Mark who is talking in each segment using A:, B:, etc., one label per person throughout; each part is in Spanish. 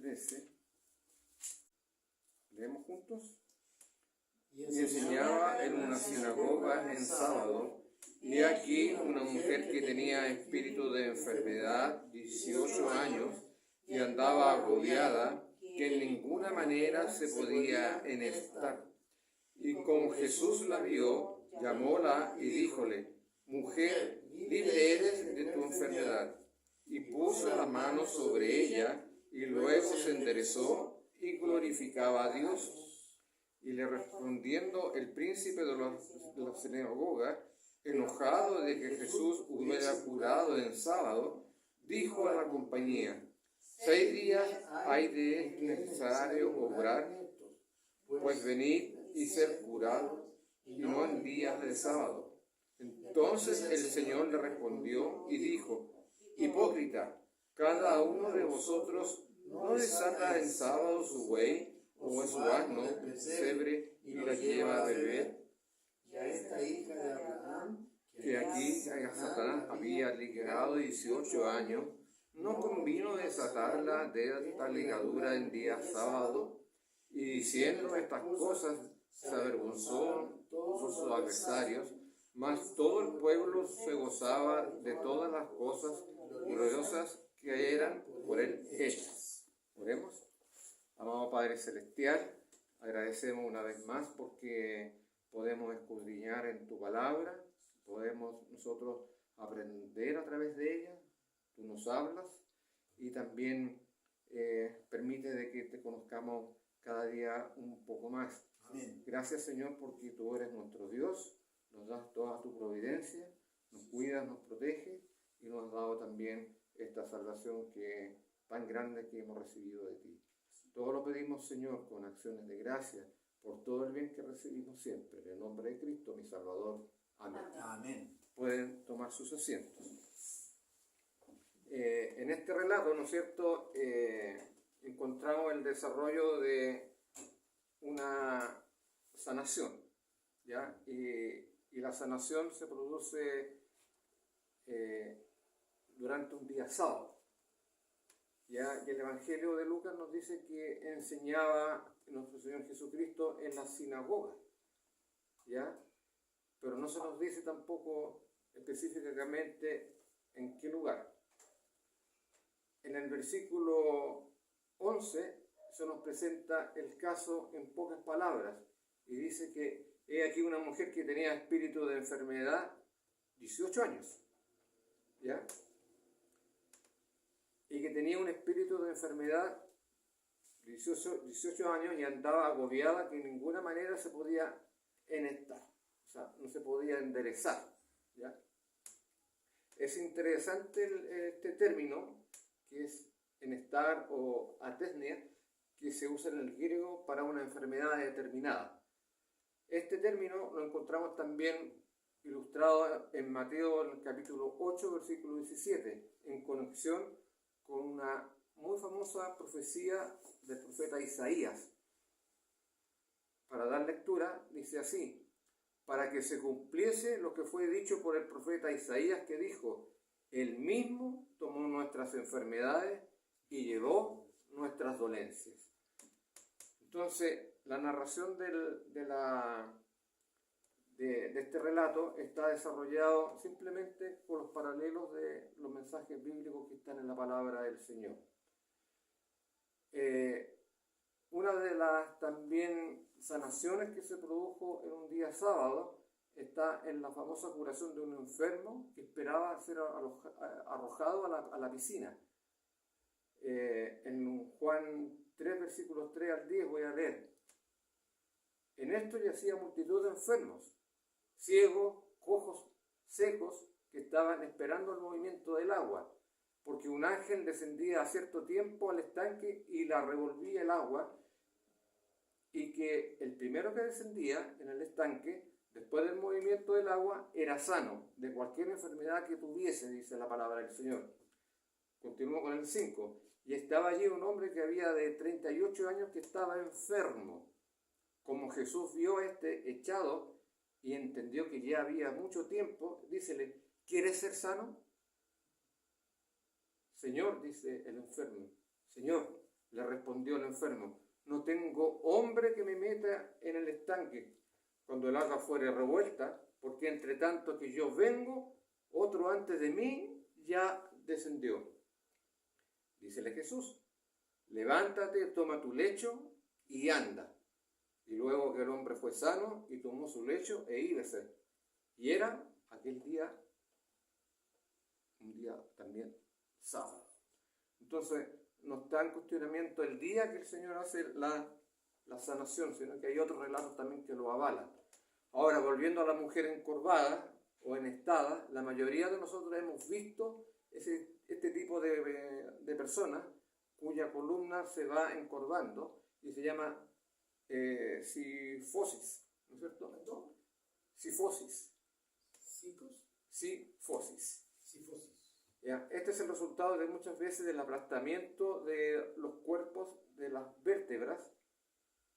A: 13. ¿Leemos juntos? Y enseñaba en una sinagoga en sábado, y aquí una mujer que tenía espíritu de enfermedad, 18 años, y andaba agobiada, que en ninguna manera se podía enestar. Y como Jesús la vio, llamóla y díjole: Mujer, libre eres de tu enfermedad. Y puso la mano sobre ella, y luego se enderezó y glorificaba a Dios. Y le respondiendo el príncipe de la sinagoga, enojado de que Jesús hubiera curado en sábado, dijo a la compañía: 6 días hay de necesario obrar, pues venid y ser curados, y no en días de sábado. Entonces el Señor le respondió y dijo: Hipócrita, cada uno de vosotros no desata en sábado su buey o su asno del pesebre y la lleva a beber.
B: Y a esta hija de Abraham,
A: Que aquí a Satanás había ligado 18 años, no convino desatarla de esta ligadura en día sábado. Y diciendo estas cosas se avergonzó todos sus adversarios, mas todo el pueblo se gozaba de todas las cosas gloriosas que eran por él hechas. Oremos. Amado Padre Celestial, agradecemos una vez más porque podemos escudriñar en tu palabra, podemos nosotros aprender a través de ella, tú nos hablas y también permite de que te conozcamos cada día un poco más.
B: Amén.
A: Gracias, Señor, porque tú eres nuestro Dios, nos das toda tu providencia, nos cuidas, nos protege y nos has dado también esta salvación que tan grande que hemos recibido de ti. Todo lo pedimos, Señor, con acciones de gracia por todo el bien que recibimos siempre. En el nombre de Cristo, mi Salvador. Amén.
B: Amén.
A: Pueden tomar sus asientos. En este relato, ¿no es cierto?, encontramos el desarrollo de una sanación, ¿ya? Y la sanación se produce durante un día sábado. ¿Ya? Y el Evangelio de Lucas nos dice que enseñaba nuestro Señor Jesucristo en la sinagoga, ¿ya? Pero no se nos dice tampoco específicamente en qué lugar. En el versículo 11 se nos presenta el caso en pocas palabras y dice que he aquí una mujer que tenía espíritu de enfermedad 18 años, ¿ya? Y que tenía un espíritu de enfermedad 18 años y andaba agobiada, que de ninguna manera se podía enestar, o sea, no se podía enderezar, ¿ya? Es interesante este término, que es enestar o atesnia, que se usa en el griego para una enfermedad determinada. Este término lo encontramos también ilustrado en Mateo, en el capítulo 8, versículo 17, en conexión con una muy famosa profecía del profeta Isaías. Para dar lectura, dice así: para que se cumpliese lo que fue dicho por el profeta Isaías, que dijo: Él mismo tomó nuestras enfermedades y llevó nuestras dolencias. Entonces, la narración de este relato está desarrollado simplemente con los paralelos de los mensajes bíblicos que están en la palabra del Señor. Una de las también sanaciones que se produjo en un día sábado está en la famosa curación de un enfermo que esperaba ser arrojado a la piscina. En Juan 3, versículos 3 al 10 voy a leer: en esto yacía multitud de enfermos, ciegos, cojos, secos, que estaban esperando el movimiento del agua, porque un ángel descendía a cierto tiempo al estanque y la revolvía el agua, y que el primero que descendía en el estanque, después del movimiento del agua, era sano de cualquier enfermedad que tuviese, dice la palabra del Señor. Continúo con el 5. Y estaba allí un hombre que había de 38 años que estaba enfermo. Como Jesús vio a este echado y entendió que ya había mucho tiempo, dícele: ¿quieres ser sano? Señor, dice el enfermo, Señor, Le respondió el enfermo: no tengo hombre que me meta en el estanque cuando el agua fuere revuelta, porque entre tanto que yo vengo, otro antes de mí ya descendió. Dícele Jesús: levántate, toma tu lecho y anda. Y luego que el hombre fue sano y tomó su lecho e íbase. Y era aquel día un día también sábado. Entonces, no está en cuestionamiento el día que el Señor hace la sanación, sino que hay otros relatos también que lo avalan. Ahora, volviendo a la mujer encorvada o enestada, la mayoría de nosotros hemos visto este tipo de personas cuya columna se va encorvando y se llama cifosis, ¿no es cierto? Cifosis. Cifosis. ¿Ya? Este es el resultado de muchas veces del aplastamiento de los cuerpos de las vértebras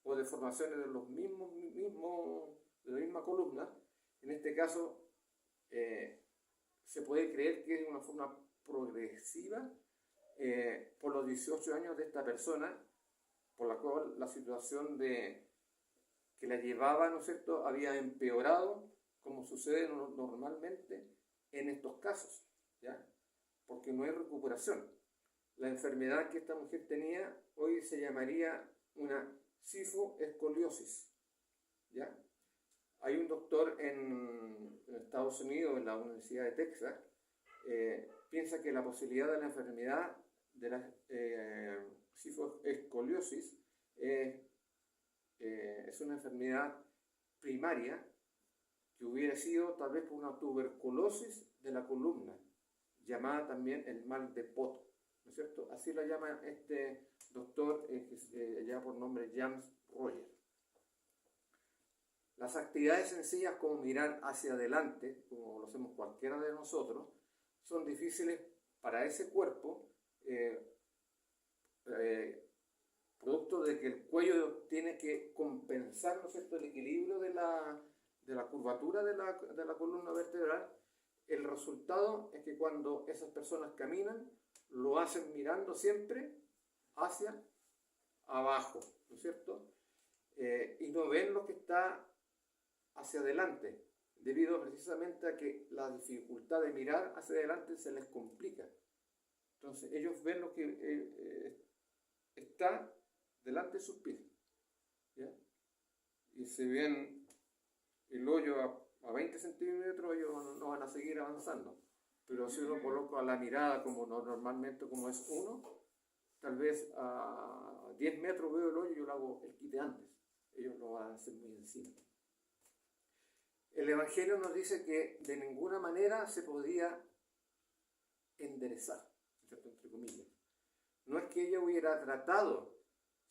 A: o deformaciones de los de la misma columna. En este caso, se puede creer que es una forma progresiva por los 18 años de esta persona, por la cual la situación que la llevaba, ¿no es cierto?, había empeorado, como sucede normalmente en estos casos, ¿ya? Porque no hay recuperación. La enfermedad que esta mujer tenía hoy se llamaría una cifoescoliosis, ¿ya? Hay un doctor en Estados Unidos, en la Universidad de Texas, piensa que la posibilidad de la enfermedad de la cifoescoliosis es una enfermedad primaria que hubiera sido tal vez por una tuberculosis de la columna, llamada también el mal de Poto, ¿no es cierto? Así la llama este doctor, ya por nombre James Roger. Las actividades sencillas como mirar hacia adelante, como lo hacemos cualquiera de nosotros, son difíciles para ese cuerpo, producto de que el cuello tiene que compensar, ¿no es cierto?, el equilibrio de la curvatura de la columna vertebral. El resultado es que cuando esas personas caminan, lo hacen mirando siempre hacia abajo, ¿no es cierto? Y no ven lo que está hacia adelante, debido precisamente a que la dificultad de mirar hacia adelante se les complica. Entonces ellos ven lo que está delante de sus pies, ¿ya? Y si ven el hoyo a 20 centímetros, ellos no van a seguir avanzando. Pero si uno coloca la mirada como normalmente como es uno, tal vez a 10 metros veo el hoyo y yo lo hago el quite antes. Ellos lo van a hacer muy encima. El Evangelio nos dice que de ninguna manera se podía enderezar, ¿cierto?, entre comillas. No es que ella hubiera tratado,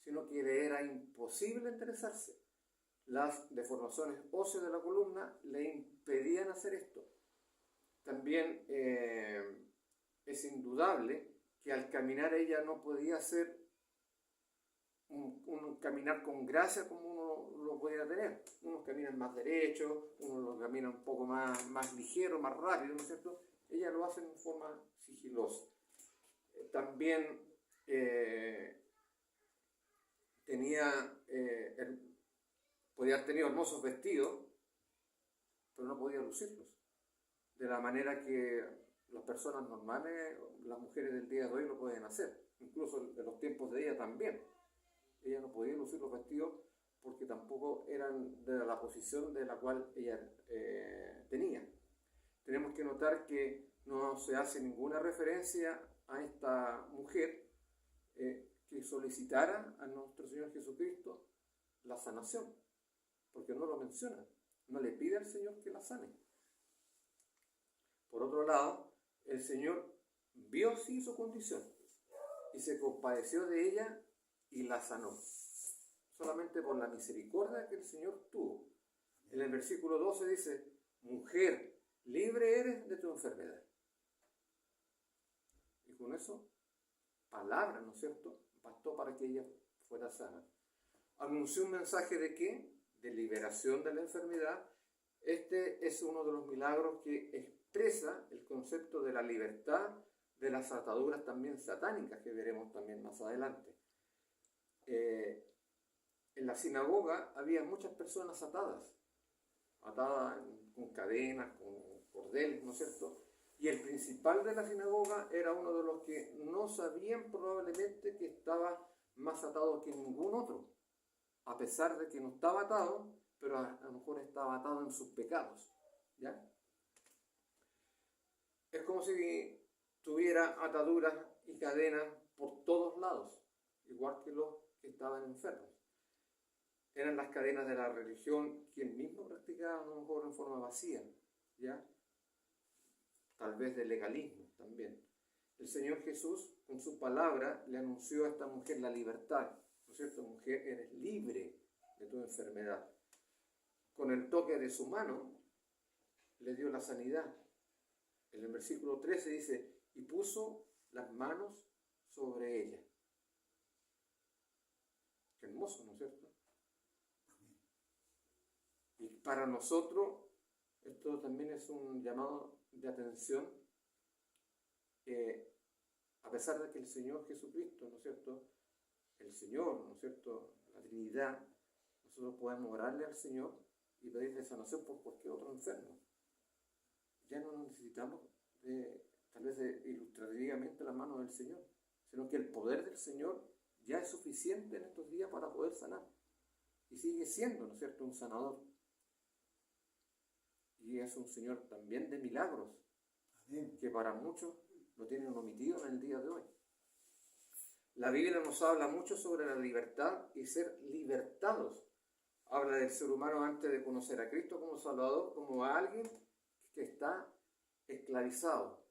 A: sino que le era imposible enderezarse. Las deformaciones óseas de la columna le impedían hacer esto. También es indudable que al caminar ella no podía hacer un caminar con gracia como uno lo podía tener. Unos caminan más derechos, unos lo caminan un poco más ligero, más rápido, ¿no es cierto? Ella lo hace en forma sigilosa. También podía haber tenido hermosos vestidos, pero no podía lucirlos. De la manera que las personas normales, las mujeres del día de hoy lo pueden hacer. Incluso en los tiempos de ella también. Ella no podía lucir los vestidos porque tampoco eran de la posición de la cual ella tenía. Tenemos que notar que no se hace ninguna referencia a esta mujer que solicitara a nuestro Señor Jesucristo la sanación, porque no lo menciona, no le pide al Señor que la sane. Por otro lado, el Señor vio sí su condición y se compadeció de ella y la sanó, solamente por la misericordia que el Señor tuvo. En el versículo 12 dice: mujer, libre eres de tu enfermedad. Y con eso, palabra, ¿no es cierto?, bastó para que ella fuera sana. Anunció un mensaje de ¿qué? De liberación de la enfermedad. Este es uno de los milagros que expresa el concepto de la libertad de las ataduras también satánicas, que veremos también más adelante. en la sinagoga había muchas personas atadas con cadenas, con cordeles, ¿no es cierto? Y el principal de la sinagoga era uno de los que no sabían probablemente que estaba más atado que ningún otro, a pesar de que no estaba atado, pero a lo mejor estaba atado en sus pecados, ¿ya? Es como si tuviera ataduras y cadenas por todos lados, igual que los que estaban enfermos. Eran las cadenas de la religión que él mismo practicaba, a lo mejor en forma vacía, ¿ya? Tal vez de legalismo también. El Señor Jesús, con su palabra, le anunció a esta mujer la libertad, ¿no es cierto? Mujer, eres libre de tu enfermedad. Con el toque de su mano, le dio la sanidad. En el versículo 13 dice, y puso las manos sobre ella. Qué hermoso, ¿no es cierto? Y para nosotros, esto también es un llamado de atención, a pesar de que el Señor Jesucristo, ¿no es cierto? El Señor, ¿no es cierto? La Trinidad, nosotros podemos orarle al Señor y pedirle sanación por cualquier otro enfermo. Ya no necesitamos tal vez ilustrativamente la mano del Señor, sino que el poder del Señor ya es suficiente en estos días para poder sanar. Y sigue siendo, ¿no es cierto?, un sanador. Y es un Señor también de milagros, que para muchos lo tienen omitido en el día de hoy. La Biblia nos habla mucho sobre la libertad y ser libertados. Habla del ser humano antes de conocer a Cristo como Salvador, como a alguien que está esclavizado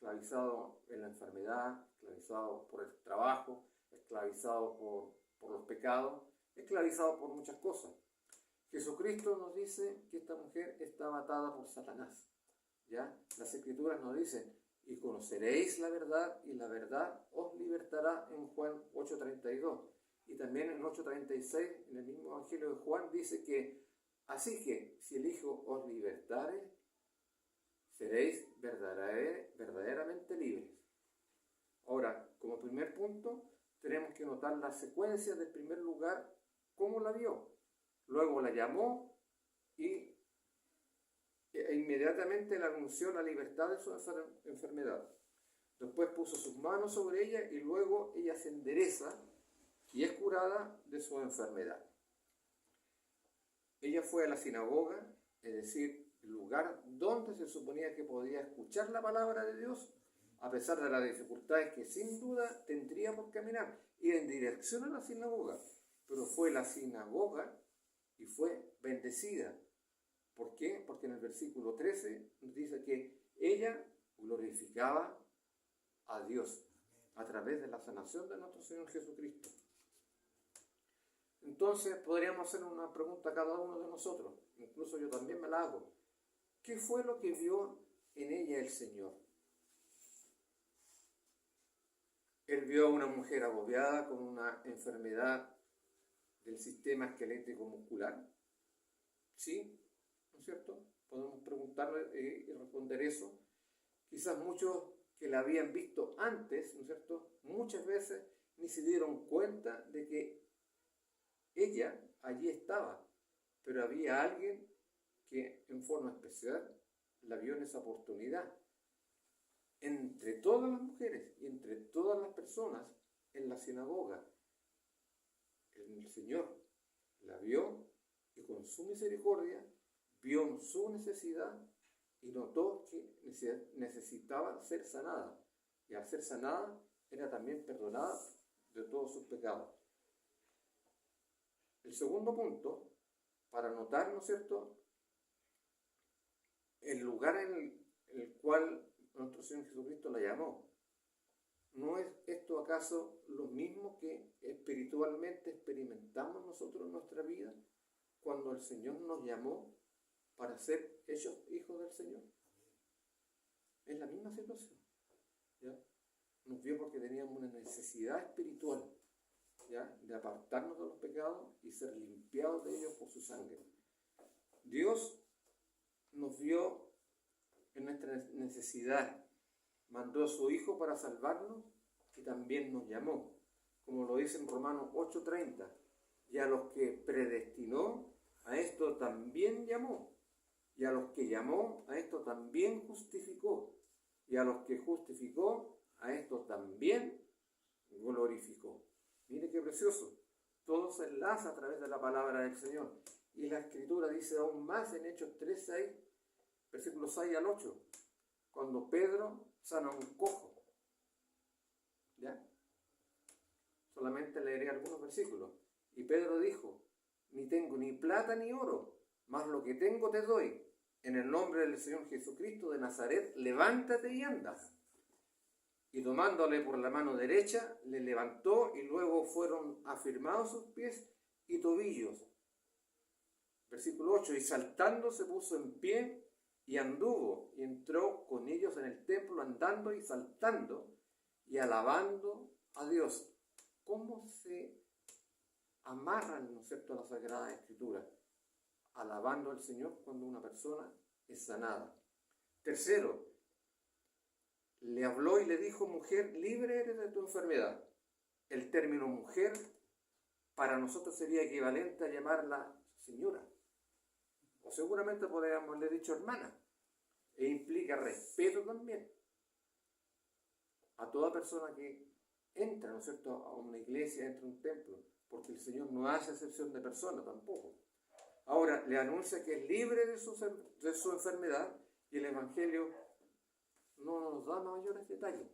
A: en la enfermedad, esclavizado por el trabajo, esclavizado por los pecados, esclavizado por muchas cosas. Jesucristo nos dice que esta mujer estaba atada por Satanás, ¿ya? Las Escrituras nos dicen, y conoceréis la verdad, y la verdad os libertará, en Juan 8:32. Y también en 8:36, en el mismo Evangelio de Juan, dice que, así que, si el Hijo os libertare, seréis verdaderamente libres. Ahora, como primer punto, tenemos que notar la secuencia del primer lugar, cómo la vio. Luego la llamó y inmediatamente le anunció la libertad de su enfermedad. Después puso sus manos sobre ella y luego ella se endereza y es curada de su enfermedad. Ella fue a la sinagoga, es decir, el lugar donde se suponía que podía escuchar la palabra de Dios, a pesar de las dificultades que sin duda tendría por caminar, ir en dirección a la sinagoga. Pero fue la sinagoga y fue bendecida. ¿Por qué? Porque en el versículo 13 nos dice que ella glorificaba a Dios a través de la sanación de nuestro Señor Jesucristo. Entonces podríamos hacer una pregunta a cada uno de nosotros, incluso yo también me la hago. ¿Qué fue lo que vio en ella el Señor? Él vio a una mujer agobiada con una enfermedad del sistema esquelético muscular. ¿Sí? ¿No es cierto? Podemos preguntarle y responder eso. Quizás muchos que la habían visto antes, ¿no es cierto?, muchas veces ni se dieron cuenta de que ella allí estaba, pero había alguien que en forma especial la vio en esa oportunidad. Entre todas las mujeres y entre todas las personas en la sinagoga, el Señor la vio y con su misericordia vio su necesidad y notó que necesitaba ser sanada. Y al ser sanada, era también perdonada de todos sus pecados. El segundo punto, para notar, ¿no es cierto?, el lugar en el cual nuestro Señor Jesucristo la llamó. ¿No es esto acaso lo mismo que espiritualmente experimentamos nosotros en nuestra vida cuando el Señor nos llamó para ser hechos hijos del Señor? Es la misma situación, ¿ya? Nos vio porque teníamos una necesidad espiritual, ¿ya?, de apartarnos de los pecados y ser limpiados de ellos por su sangre. Dios nos vio en nuestra necesidad, mandó a su Hijo para salvarnos y también nos llamó. como lo dice en Romanos 8:30, y a los que predestinó, a esto también llamó, y a los que llamó, a esto también justificó, y a los que justificó, a esto también glorificó. Mire qué precioso. Todo se enlaza a través de la palabra del Señor. Y la Escritura dice aún más en Hechos 3:6, versículos 6 al 8, cuando Pedro sana a un cojo. ¿Ya? Solamente leeré algunos versículos. Y Pedro dijo, ni tengo ni plata ni oro, mas lo que tengo te doy. En el nombre del Señor Jesucristo de Nazaret, levántate y anda. Y tomándole por la mano derecha, le levantó y luego fueron afirmados sus pies y tobillos. Versículo 8, y saltando se puso en pie y anduvo y entró con ellos en el templo andando y saltando y alabando a Dios. ¿Cómo se amarran, ¿no es cierto?, a la Sagrada Escritura? Alabando al Señor cuando una persona es sanada. Tercero, le habló y le dijo, mujer, libre eres de tu enfermedad. El término mujer para nosotros sería equivalente a llamarla señora. O seguramente podríamos haberle dicho hermana. E implica respeto también a toda persona que entra, ¿no es cierto?, a una iglesia, entra a un templo, porque el Señor no hace excepción de persona tampoco. Ahora, le anuncia que es libre de su enfermedad y el Evangelio no nos da mayores detalles.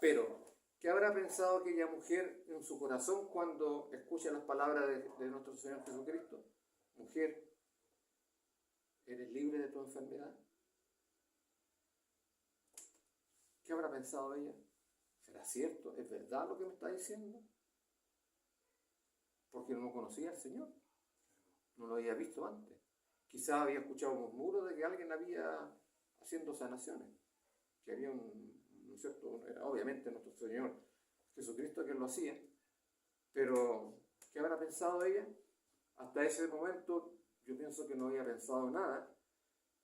A: Pero, ¿qué habrá pensado aquella mujer en su corazón cuando escucha las palabras de nuestro Señor Jesucristo? Mujer, ¿eres libre de tu enfermedad? ¿Qué habrá pensado ella? ¿Será cierto? ¿Es verdad lo que me está diciendo? Porque no conocía al Señor. No lo había visto antes. Quizás había escuchado murmuros de que alguien había haciendo sanaciones. Que había ¿no es cierto? Era obviamente nuestro Señor Jesucristo que lo hacía. Pero, ¿qué habrá pensado ella? Hasta ese momento yo pienso que no había pensado nada.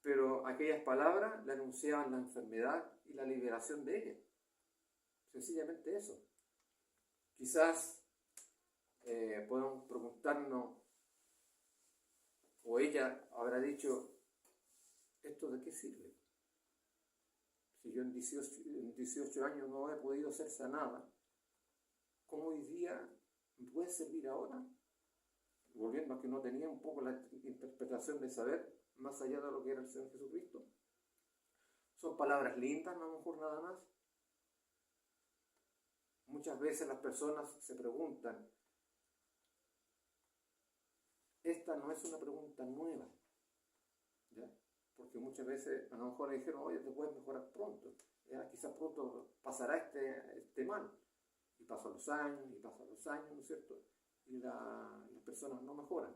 A: Pero aquellas palabras le anunciaban la enfermedad y la liberación de ella. Sencillamente eso. Quizás podemos preguntarnos, o ella habrá dicho, ¿esto de qué sirve? Si yo en 18 años no he podido ser sanada, ¿cómo hoy día me puede servir ahora? Volviendo a que no tenía un poco la interpretación de saber, más allá de lo que era el Señor Jesucristo. Son palabras lindas, no a lo mejor nada más. Muchas veces las personas se preguntan, esta no es una pregunta nueva, ¿ya? Porque muchas veces a lo mejor le dijeron, oye, te puedes mejorar pronto, ¿ya? Quizás pronto pasará este mal. Y pasan los años, ¿no es cierto? Y las personas no mejoran.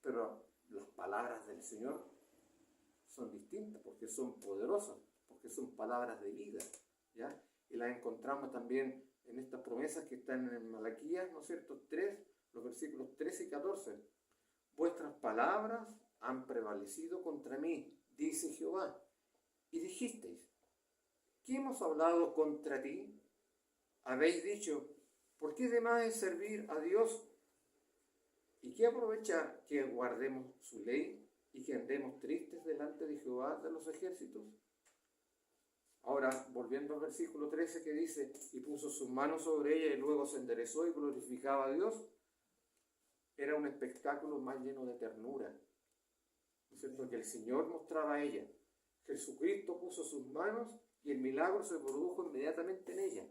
A: Pero las palabras del Señor son distintas, porque son poderosas, porque son palabras de vida, ¿ya? Y las encontramos también en estas promesas que están en Malaquías, ¿no es cierto? 3, los versículos 13 y 14. Vuestras palabras han prevalecido contra mí, dice Jehová. Y dijisteis, ¿qué hemos hablado contra ti? Habéis dicho, ¿por qué de más es servir a Dios? ¿Y qué aprovecha que guardemos su ley y que andemos tristes delante de Jehová de los ejércitos? Ahora, volviendo al versículo 13 que dice, y puso sus manos sobre ella y luego se enderezó y glorificaba a Dios, era un espectáculo más lleno de ternura, ¿no es cierto?, que el Señor mostraba a ella. Jesucristo puso sus manos y el milagro se produjo inmediatamente en ella.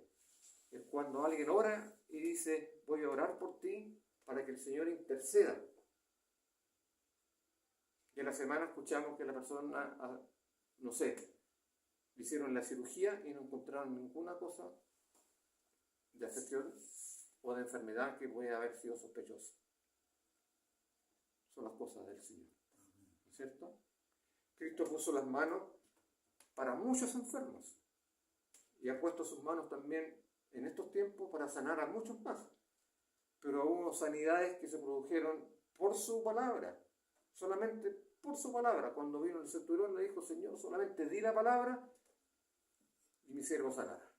A: Es cuando alguien ora y dice, voy a orar por ti para que el Señor interceda. Y en la semana escuchamos que la persona, no sé, le hicieron la cirugía y no encontraron ninguna cosa de afección o de enfermedad que pueda haber sido sospechosa. Son las cosas del Señor, ¿no es cierto? Cristo puso las manos para muchos enfermos y ha puesto sus manos también en estos tiempos para sanar a muchos más. Pero hubo sanidades que se produjeron por su palabra, solamente por su palabra. Cuando vino el centurión le dijo, Señor, solamente di la palabra y mi siervo sanará.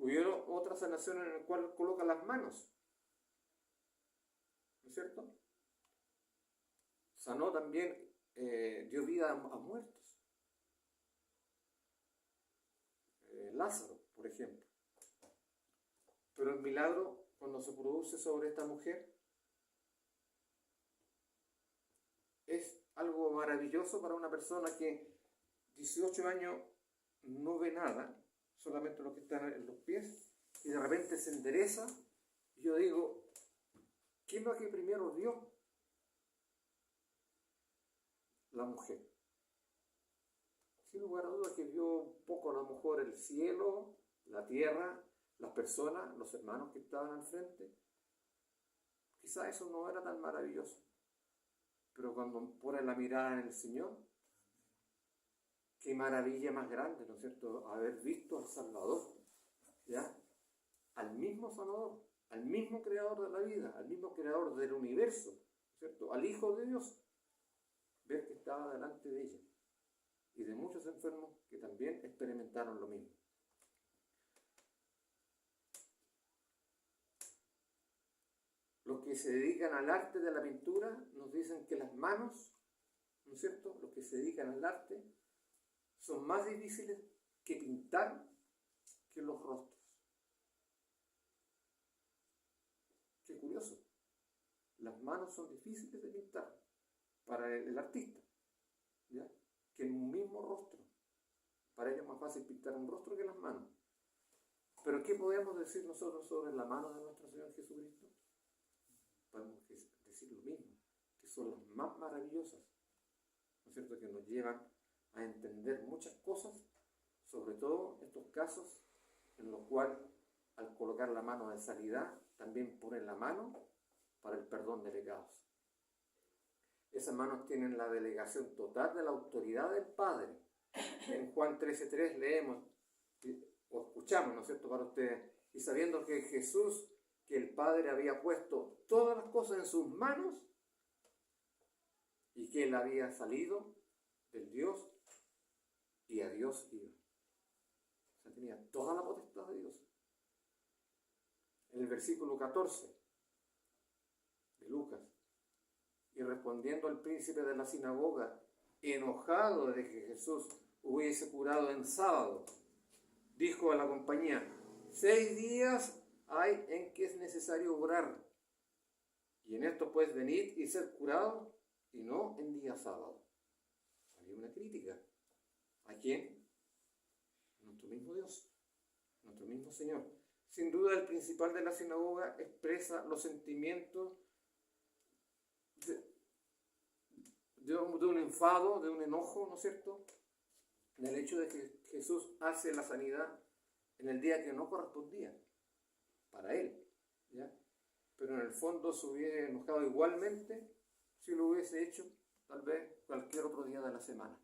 A: Hubieron otras sanaciones en las cuales coloca las manos, ¿no es cierto? Sanó también, dio vida a muertos. Lázaro, por ejemplo. Pero el milagro, cuando se produce sobre esta mujer, es algo maravilloso para una persona que 18 años no ve nada, solamente lo que está en los pies, y de repente se endereza. Y yo digo, ¿quién es lo que primero vio? La mujer. Sin lugar a dudas que vio un poco a lo mejor el cielo, la tierra, las personas, los hermanos que estaban al frente. Quizá eso no era tan maravilloso, pero cuando pone la mirada en el Señor, qué maravilla más grande, ¿no es cierto?, haber visto al Salvador, ¿ya? Al mismo Salvador, al mismo Creador de la vida, al mismo Creador del universo, ¿no es cierto?, al Hijo de Dios, ver que estaba delante de ella, y de muchos enfermos que también experimentaron lo mismo. Los que se dedican al arte de la pintura nos dicen que las manos, ¿no es cierto?, los que se dedican al arte son más difíciles que pintar que los rostros. Qué curioso. Las manos son difíciles de pintar para el artista, ¿ya?, que en un mismo rostro. Para ellos es más fácil pintar un rostro que las manos. Pero ¿qué podemos decir nosotros sobre la mano de nuestro Señor Jesucristo? Podemos decir lo mismo, que son las más maravillosas, ¿no es cierto?, que nos llevan a entender muchas cosas, sobre todo estos casos en los cuales al colocar la mano de sanidad también ponen la mano para el perdón de pecados. Esas manos tienen la delegación total de la autoridad del Padre. En Juan 13:3 leemos o escuchamos, ¿no es cierto?, para ustedes, y sabiendo que Jesús, que el Padre había puesto todas las cosas en sus manos y que él había salido del Dios y a Dios iba. O sea, tenía toda la potestad de Dios. En el versículo 14 de Lucas, y respondiendo al príncipe de la sinagoga, enojado de que Jesús hubiese curado en sábado, dijo a la compañía: 6 días hay en que es necesario orar, y en esto puedes venir y ser curado, y no en día sábado. Había una crítica. ¿A quién? Nuestro mismo Dios, nuestro mismo Señor. Sin duda el principal de la sinagoga expresa los sentimientos de un enfado, de un enojo, ¿no es cierto?, en el hecho de que Jesús hace la sanidad en el día que no correspondía para él, ¿ya? Pero en el fondo se hubiera enojado igualmente si lo hubiese hecho tal vez cualquier otro día de la semana,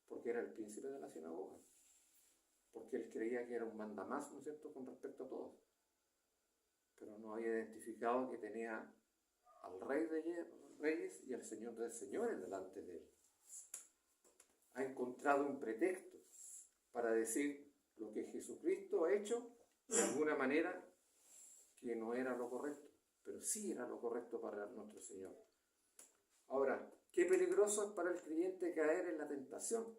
A: porque era el príncipe de la sinagoga, porque él creía que era un mandamás, ¿no es cierto?, con respecto a todos, pero no había identificado que tenía al Rey de Reyes y al Señor de Señores delante de él. Ha encontrado un pretexto para decir lo que Jesucristo ha hecho de alguna manera que no era lo correcto, pero sí era lo correcto para nuestro Señor. Ahora, qué peligroso es para el creyente caer en la tentación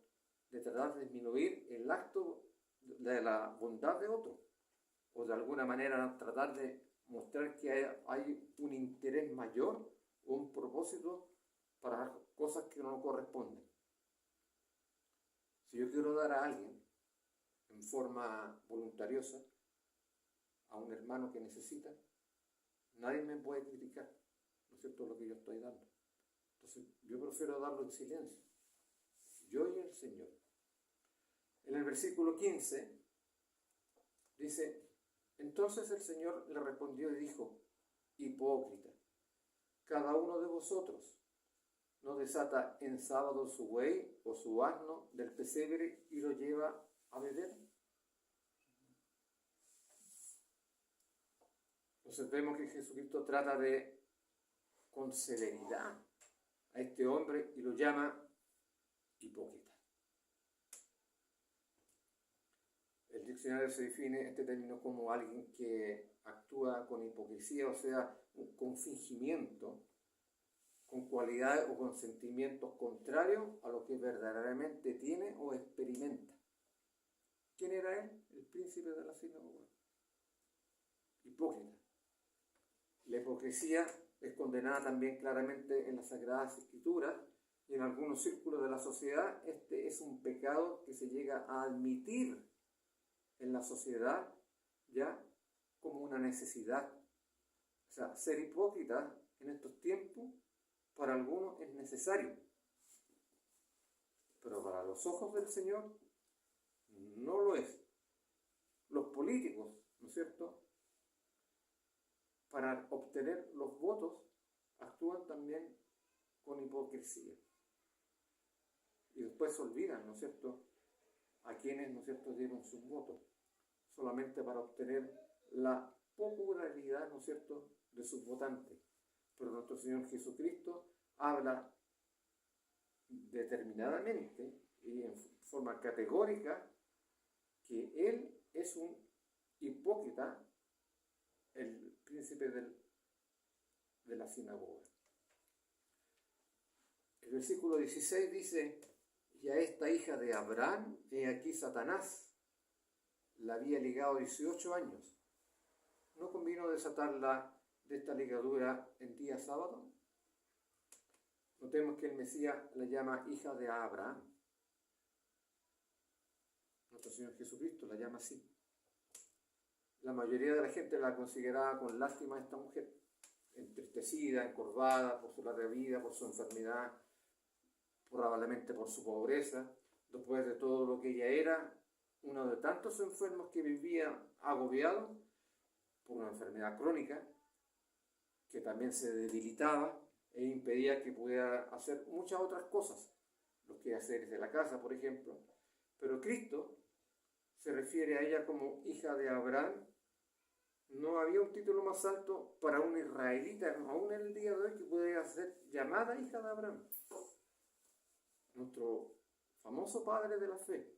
A: de tratar de disminuir el acto de la bondad de otro, o de alguna manera tratar de mostrar que hay un interés mayor o un propósito para cosas que no corresponden. Si yo quiero dar a alguien en forma voluntariosa, a un hermano que necesita, nadie me puede criticar, ¿no es cierto?, lo que yo estoy dando. Entonces yo prefiero darlo en silencio, yo y el Señor. En el versículo 15 dice: entonces el Señor le respondió y dijo: hipócrita, cada uno de vosotros no desata en sábado su buey o su asno del pesebre y lo lleva a beber. Entonces vemos que Jesucristo trata de con severidad a este hombre y lo llama hipócrita. diccionario se define este término como alguien que actúa con hipocresía, o sea, con fingimiento, con cualidades o con sentimientos contrarios a lo que verdaderamente tiene o experimenta. ¿Quién era él? El príncipe de la sinagoga. Hipócrita. La hipocresía es condenada también claramente en las Sagradas Escrituras y en algunos círculos de la sociedad. Este es un pecado que se llega a admitir en la sociedad ya como una necesidad. O sea, ser hipócrita en estos tiempos para algunos es necesario, pero para los ojos del Señor no lo es. Los políticos, ¿no es cierto?, para obtener los votos actúan también con hipocresía. Y después se olvidan, ¿no es cierto?, a quienes, ¿no es cierto?, dieron sus votos, solamente para obtener la popularidad, ¿no es cierto?, de sus votantes. Pero nuestro Señor Jesucristo habla determinadamente y en forma categórica que Él es un hipócrita, el príncipe de la sinagoga. El versículo 16 dice: y a esta hija de Abraham, he aquí Satanás la había ligado 18 años. ¿No convino desatarla de esta ligadura en día sábado? Notemos que el Mesías la llama hija de Abraham. Nuestro Señor Jesucristo la llama así. La mayoría de la gente la consideraba con lástima a esta mujer, entristecida, encorvada por su larga vida, por su enfermedad, probablemente por su pobreza, después de todo lo que ella era, uno de tantos enfermos que vivía agobiado por una enfermedad crónica, que también se debilitaba e impedía que pudiera hacer muchas otras cosas, los quehaceres de la casa, por ejemplo. Pero Cristo se refiere a ella como hija de Abraham. No había un título más alto para un israelita, aún en el día de hoy, que pudiera ser llamada hija de Abraham. Nuestro famoso padre de la fe.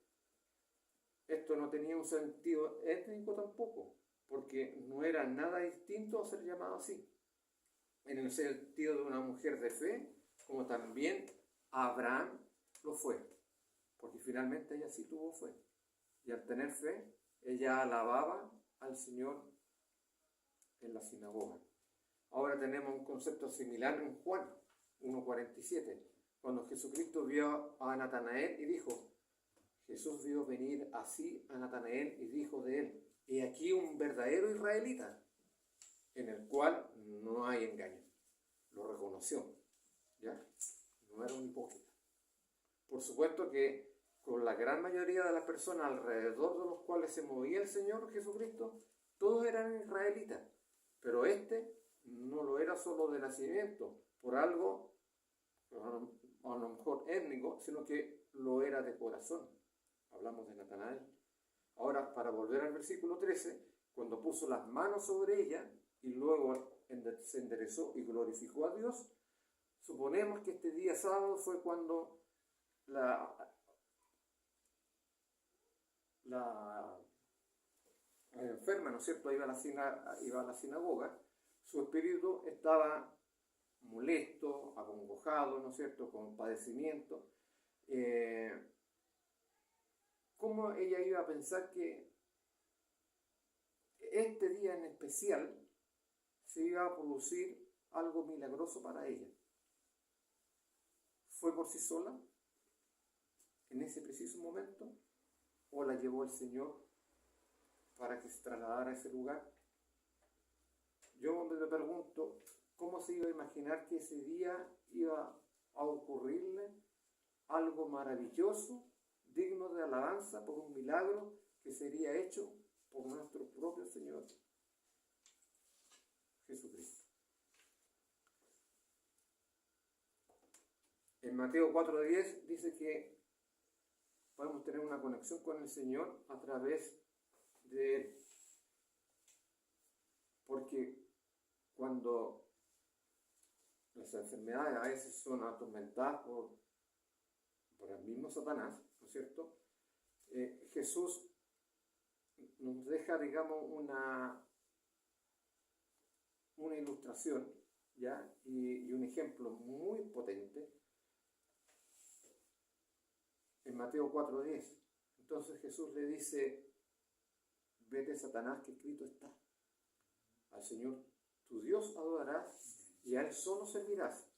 A: Esto no tenía un sentido étnico tampoco, porque no era nada distinto a ser llamado así. En el sentido de una mujer de fe, como también Abraham lo fue, porque finalmente ella sí tuvo fe. Y al tener fe, ella alababa al Señor en la sinagoga. Ahora tenemos un concepto similar en Juan 1:47, cuando Jesucristo vio a Natanael y dijo, Jesús vio venir así a Natanael y dijo de él, he aquí un verdadero israelita, en el cual no hay engaño. Lo reconoció, ¿ya? No era un hipócrita. Por supuesto que con la gran mayoría de las personas alrededor de los cuales se movía el Señor Jesucristo, todos eran israelitas, pero este no lo era solo de nacimiento, por algo, a lo mejor étnico, sino que lo era de corazón. Hablamos de Natanael. Ahora, para volver al versículo 13, cuando puso las manos sobre ella y luego se enderezó y glorificó a Dios, suponemos que este día sábado fue cuando la enferma, ¿no es cierto?, iba a la sinagoga. Su espíritu estaba molesto, acongojado, ¿no es cierto?, con padecimiento. ¿Cómo ella iba a pensar que este día en especial se iba a producir algo milagroso para ella? ¿Fue por sí sola en ese preciso momento? ¿O la llevó el Señor para que se trasladara a ese lugar? Yo me pregunto, ¿cómo se iba a imaginar que ese día iba a ocurrirle algo maravilloso, digno de alabanza por un milagro que sería hecho por nuestro propio Señor Jesucristo? En Mateo 4:10 dice que podemos tener una conexión con el Señor a través de Él. Porque cuando las enfermedades a veces son atormentadas por el mismo Satanás, ¿no es cierto? Jesús
C: nos deja, digamos, una ilustración, ¿ya? Y un ejemplo muy potente en Mateo 4:10. Entonces Jesús le dice: vete, Satanás, que escrito está, al Señor tu Dios adorarás y a Él solo servirás.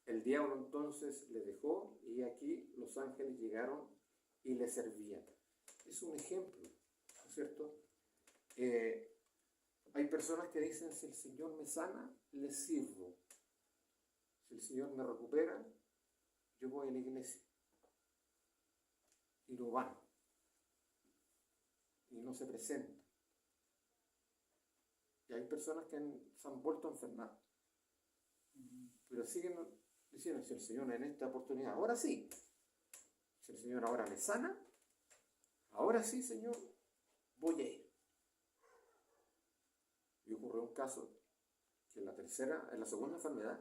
C: El diablo entonces le dejó, y aquí los ángeles llegaron y le servían. Es un ejemplo, ¿no es cierto? Hay personas que dicen: si el Señor me sana, le sirvo. Si el Señor me recupera, yo voy a la iglesia. Y no van. Y no se presentan. Y hay personas que se han vuelto a enfermar. Pero siguen diciendo: si el Señor en esta oportunidad, ahora sí. Si el Señor ahora me sana, ahora sí, Señor, voy a ir. Y ocurrió un caso que en la segunda enfermedad,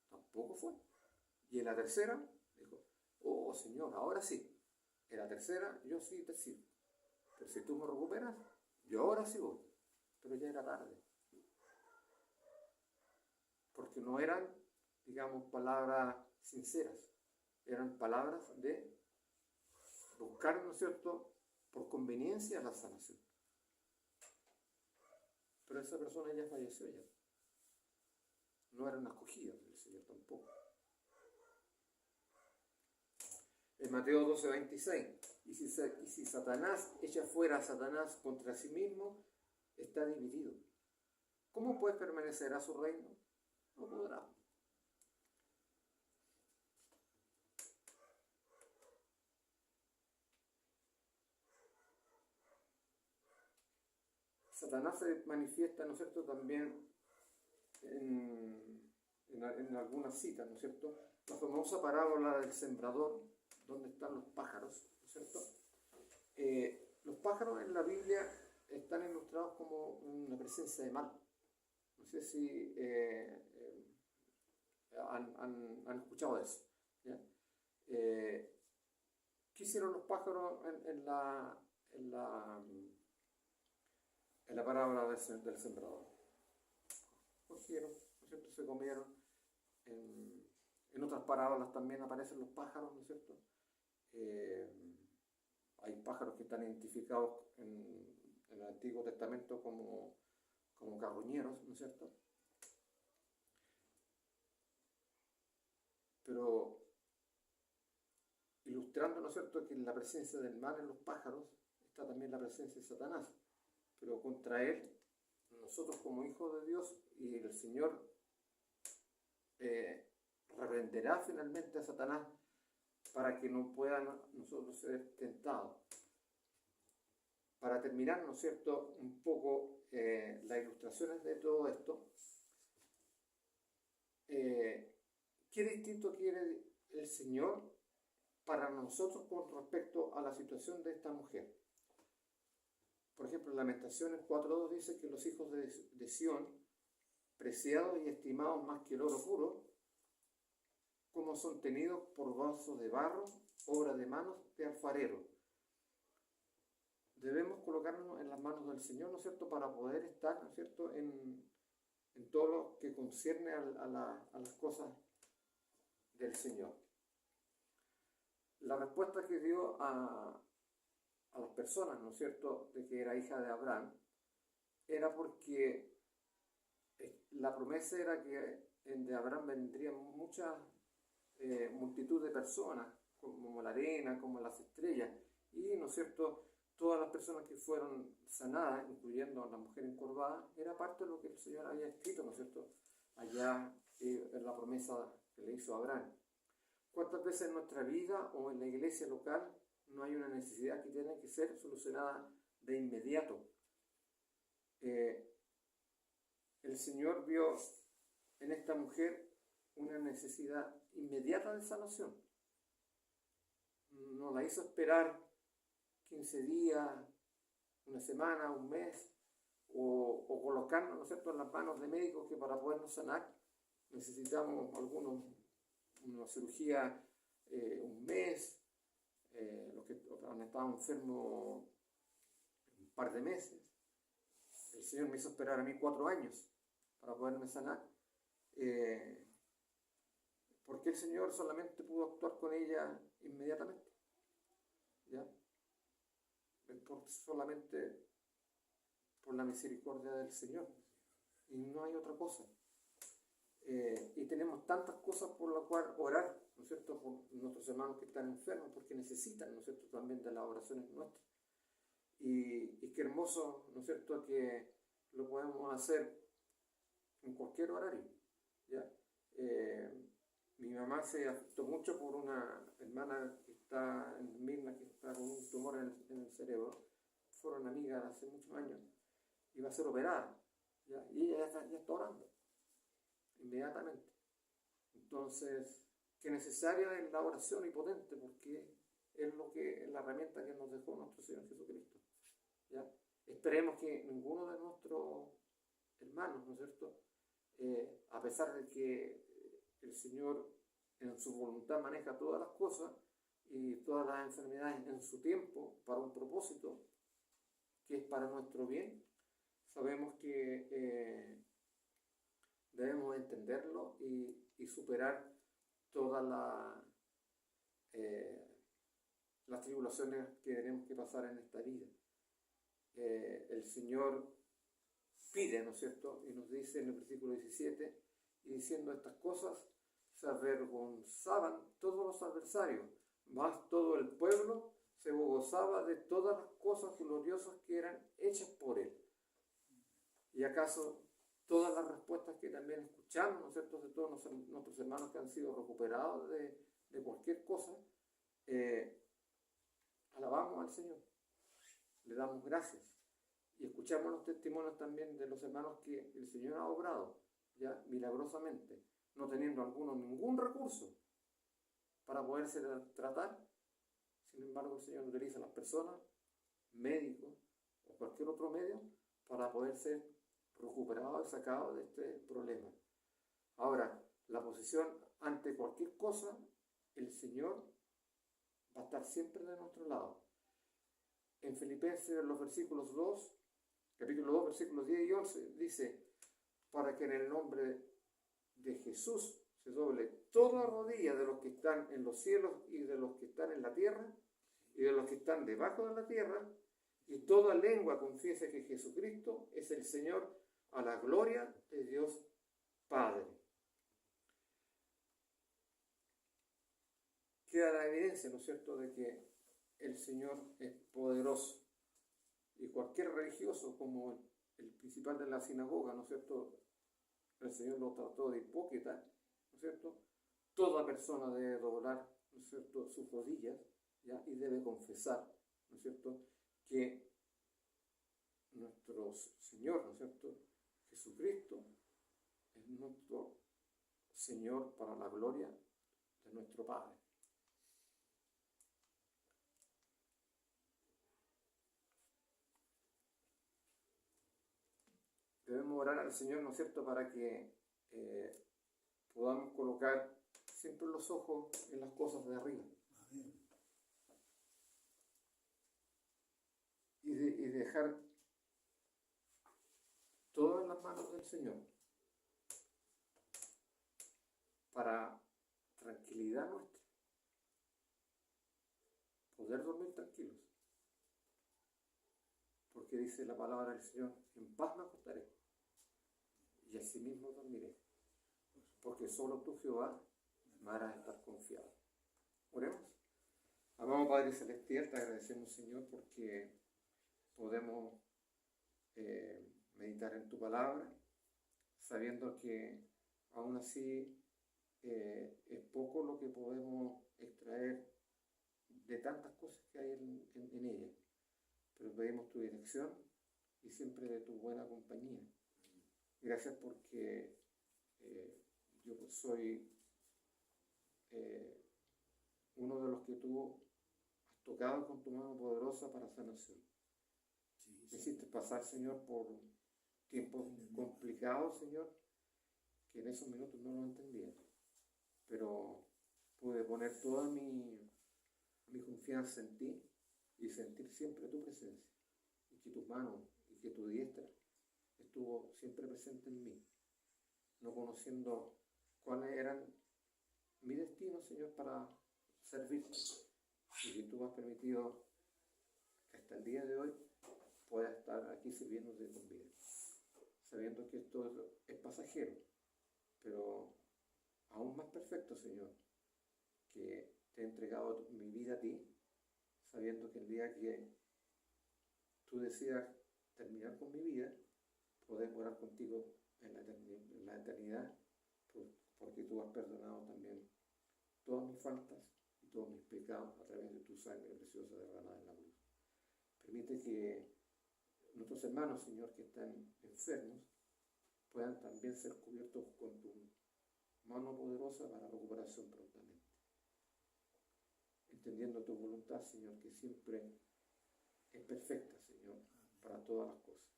C: tampoco fue. Y en la tercera, dijo: oh Señor, ahora sí. En la tercera, yo sí te sirvo. Pero si tú me recuperas, yo ahora sí voy. Pero ya era tarde. Porque no eran, digamos, palabras sinceras. Eran palabras de buscar, ¿no es cierto?, por conveniencia la sanación. Pero esa persona ya falleció ya. No era una escogida del Señor tampoco. En Mateo 12:26, y si Satanás echa fuera a Satanás contra sí mismo, está dividido. ¿Cómo pues permanecerá su reino? No podrá. Satanás se manifiesta, ¿no es cierto?, también en algunas citas, ¿no es cierto? La famosa parábola del sembrador, donde están los pájaros, ¿no es cierto? Los pájaros en la Biblia están ilustrados como una presencia de mal. No sé si han escuchado eso, ¿ya? ¿Qué hicieron los pájaros en la parábola del sembrador? Cogieron, ¿no es cierto? Se comieron. En otras parábolas también aparecen los pájaros, ¿no es cierto? Hay pájaros que están identificados en el Antiguo Testamento como carroñeros, ¿no es cierto? Pero ilustrando, ¿no es cierto?, que en la presencia del mal en los pájaros está también la presencia de Satanás. Pero contra él, nosotros como hijos de Dios, y el Señor reprenderá finalmente a Satanás para que no puedan nosotros ser tentados. Para terminar, ¿no es cierto?, un poco las ilustraciones de todo esto, ¿qué distinto quiere el Señor para nosotros con respecto a la situación de esta mujer? Por ejemplo, en Lamentaciones 4:2 dice que los hijos de Sión, preciados y estimados más que el oro puro, como son tenidos por vasos de barro, obra de manos de alfarero. Debemos colocarnos en las manos del Señor, ¿no es cierto?, para poder estar, ¿no es cierto?, en todo lo que concierne a las cosas del Señor. La respuesta que dio a las personas, ¿no es cierto?, de que era hija de Abraham, era porque la promesa era que de Abraham vendrían mucha multitud de personas, como la arena, como las estrellas, y, ¿no es cierto?, todas las personas que fueron sanadas, incluyendo a la mujer encorvada, era parte de lo que el Señor había escrito, ¿no es cierto?, allá en la promesa que le hizo a Abraham. ¿Cuántas veces en nuestra vida o en la iglesia local no hay una necesidad que tiene que ser solucionada de inmediato? El Señor vio en esta mujer una necesidad inmediata de sanación. No la hizo esperar 15 días, una semana, un mes, o colocarnos, ¿no es cierto?, en las manos de médicos que para podernos sanar necesitamos una cirugía un mes, los que han estado enfermos par de meses. El Señor me hizo esperar a mí 4 años para poderme sanar. Porque el Señor solamente pudo actuar con ella inmediatamente. ¿Ya? Solamente por la misericordia del Señor. Y no hay otra cosa. Y tenemos tantas cosas por las cuales orar, ¿no es cierto?, por nuestros hermanos que están enfermos, porque necesitan, ¿no es cierto?, también de las oraciones nuestras. Y qué hermoso, ¿no es cierto?, que lo podemos hacer en cualquier horario, ¿ya? Mi mamá se afectó mucho por una hermana que está en Mirna, que está con un tumor en el cerebro. Fueron amigas hace muchos años. Iba a ser operada, ¿ya? Y ella ya está orando inmediatamente. Entonces, qué necesaria es la oración y potente, porque es la herramienta que nos dejó nuestro Señor Jesucristo, ¿ya? Esperemos que ninguno de nuestros hermanos, ¿no es cierto?, a pesar de que el Señor en su voluntad maneja todas las cosas y todas las enfermedades en su tiempo para un propósito que es para nuestro bien, sabemos que debemos entenderlo y superar todas las tribulaciones que tenemos que pasar en esta vida. El Señor pide, ¿no es cierto?, y nos dice en el versículo 17, y diciendo estas cosas, se avergonzaban todos los adversarios, mas todo el pueblo se gozaba de todas las cosas gloriosas que eran hechas por él. ¿Y acaso todas las respuestas que también escuchamos, ¿no es cierto?, de todos nuestros hermanos que han sido recuperados de cualquier cosa, alabamos al Señor, le damos gracias y escuchamos los testimonios también de los hermanos que el Señor ha obrado ya milagrosamente, no teniendo alguno ningún recurso para poderse tratar. Sin embargo, el Señor utiliza a las personas, médicos o cualquier otro medio para poder ser recuperado y sacado de este problema. Ahora, la posición ante cualquier cosa, el Señor va a estar siempre de nuestro lado. En Filipenses, los versículos 2, capítulo 2, versículos 10 y 11, dice, para que en el nombre de Jesús se doble toda rodilla de los que están en los cielos y de los que están en la tierra y de los que están debajo de la tierra, y toda lengua confiese que Jesucristo es el Señor, a la gloria de Dios Padre. Queda la evidencia, ¿no es cierto?, de que el Señor es poderoso. Y cualquier religioso, como el principal de la sinagoga, ¿no es cierto?, el Señor lo trató de hipócrita, ¿no es cierto? Toda persona debe doblar, ¿no es cierto?, sus rodillas, ¿ya?, y debe confesar, ¿no es cierto?, que nuestro Señor, ¿no es cierto?, Jesucristo es nuestro Señor para la gloria de nuestro Padre. Debemos orar al Señor, ¿no es cierto?, para que podamos colocar siempre los ojos en las cosas de arriba.
B: Amén.
C: Y dejar todo en las manos del Señor para tranquilidad nuestra, poder dormir tranquilos, porque dice la palabra del Señor, en paz me acostaré y así mismo dormiré, porque solo tú, Jehová, me harás estar confiado. Oremos. Amado Padre Celestial, te agradecemos, Señor, porque podemos meditar en tu palabra, sabiendo que aún así es poco lo que podemos extraer de tantas cosas que hay en ella. Pero pedimos tu dirección y siempre de tu buena compañía. Gracias porque yo soy uno de los que tú has tocado con tu mano poderosa para sanación. Me hiciste pasar, Señor, por tiempos complicados, Señor, que en esos minutos no lo entendía. Pero pude poner toda mi confianza en ti y sentir siempre tu presencia. Y que tu mano y que tu diestra estuvo siempre presente en mí, no conociendo cuáles eran mi destino, Señor, para servirte. Y que tú me has permitido que hasta el día de hoy pueda estar aquí sirviéndote con vida, sabiendo que esto es pasajero, pero aún más perfecto, Señor, que te he entregado mi vida a ti, sabiendo que el día que tú decidas terminar con mi vida, poder morar contigo en la eternidad, porque tú has perdonado también todas mis faltas y todos mis pecados a través de tu sangre preciosa derramada en la cruz. Permite que nuestros hermanos, Señor, que están enfermos, puedan también ser cubiertos con tu mano poderosa para recuperación prontamente. Entendiendo tu voluntad, Señor, que siempre es perfecta, Señor, para todas las cosas.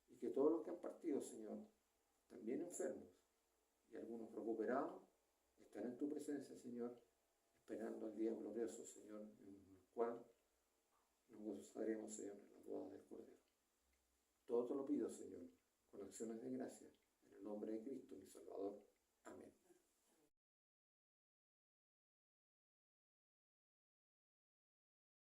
C: Y que todos los que han partido, Señor, también enfermos y algunos recuperados, están en tu presencia, Señor, esperando el día glorioso, Señor, en el cual nos gozaremos, Señor, en las bodas del Cordero. Todo te lo pido, Señor, con acciones de gracia, en el nombre de Cristo, mi Salvador. Amén.